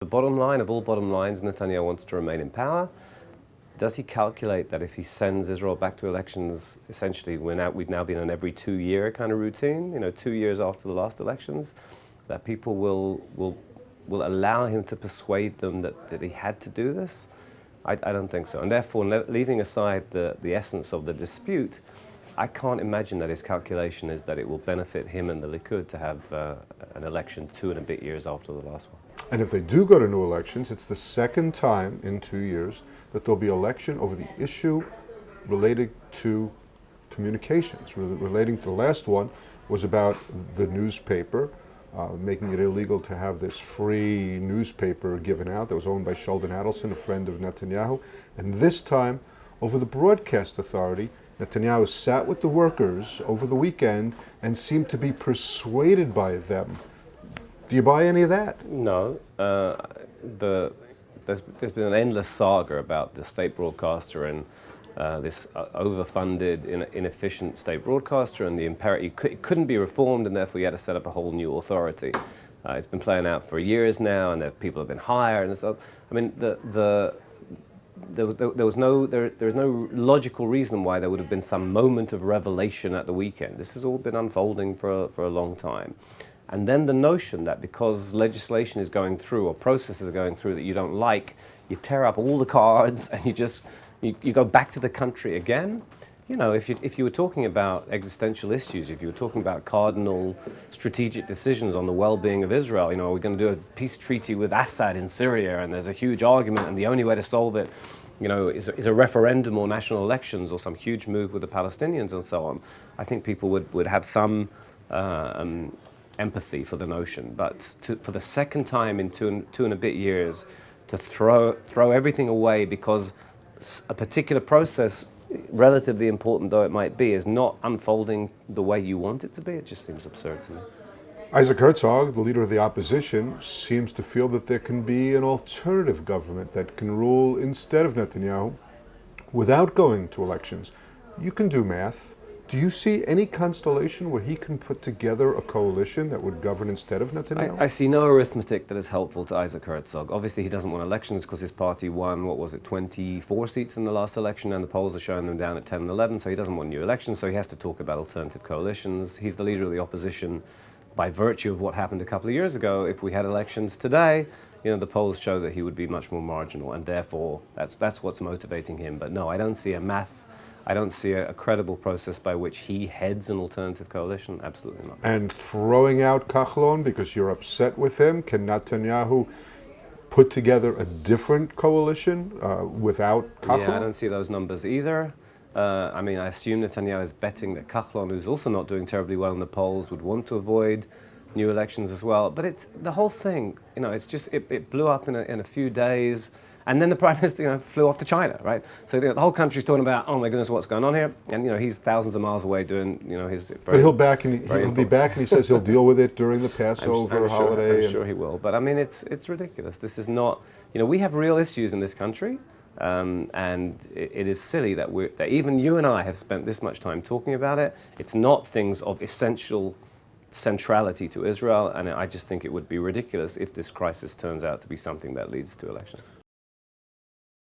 bottom line of all bottom lines, Netanyahu wants to remain in power. Does he calculate that if he sends Israel back to elections, essentially we've now been on every 2-year kind of routine, 2 years after the last elections, that people will allow him to persuade them that he had to do this? I don't think so. And therefore, leaving aside the essence of the dispute, I can't imagine that his calculation is that it will benefit him and the Likud to have an election 2 and a bit years after the last one. And if they do go to new elections, it's the second time in 2 years that there'll be election over the issue related to communications. Relating to the last one was about the newspaper, making it illegal to have this free newspaper given out that was owned by Sheldon Adelson, a friend of Netanyahu. And this time, over the Broadcast Authority, Netanyahu sat with the workers over the weekend and seemed to be persuaded by them. Do you buy any of that? No. There's been an endless saga about the state broadcaster and this overfunded, inefficient state broadcaster, and the imperative it couldn't be reformed, and therefore you had to set up a whole new authority. It's been playing out for years now, and people have been hired, and so I mean there is no logical reason why there would have been some moment of revelation at the weekend. This has all been unfolding for a long time. And then the notion that because legislation is going through or processes are going through that you don't like, you tear up all the cards and you go back to the country again. If you were talking about existential issues, if you were talking about cardinal strategic decisions on the well-being of Israel, are we going to do a peace treaty with Assad in Syria, and there's a huge argument, and the only way to solve it, is a referendum or national elections or some huge move with the Palestinians and so on. I think people would have some empathy for the notion, but for the second time in two and a bit years, to throw everything away because a particular process, relatively important though it might be, is not unfolding the way you want it to be, it just seems absurd to me. Isaac Herzog, the leader of the opposition, seems to feel that there can be an alternative government that can rule instead of Netanyahu without going to elections. You can do math. Do you see any constellation where he can put together a coalition that would govern instead of Netanyahu? I see no arithmetic that is helpful to Isaac Herzog. Obviously, he doesn't want elections because his party won, 24 seats in the last election, and the polls are showing them down at 10 and 11, so he doesn't want new elections, so he has to talk about alternative coalitions. He's the leader of the opposition by virtue of what happened a couple of years ago. If we had elections today, the polls show that he would be much more marginal, and therefore that's what's motivating him. But no, I don't see a credible process by which he heads an alternative coalition. Absolutely not. And throwing out Kahlon because you're upset with him, can Netanyahu put together a different coalition without Kahlon? Yeah, I don't see those numbers either. I assume Netanyahu is betting that Kahlon, who's also not doing terribly well in the polls, would want to avoid new elections as well. But it's the whole thing, it blew up in a few days. And then the Prime Minister flew off to China, right? So the whole country's talking about, oh my goodness, what's going on here? And he's thousands of miles away doing his very, but he'll be back and he says he'll deal with it during the Passover holiday. I'm sure he will. But it's ridiculous. This is not, we have real issues in this country. And it is silly that even you and I have spent this much time talking about it. It's not things of essential centrality to Israel, and I just think it would be ridiculous if this crisis turns out to be something that leads to elections.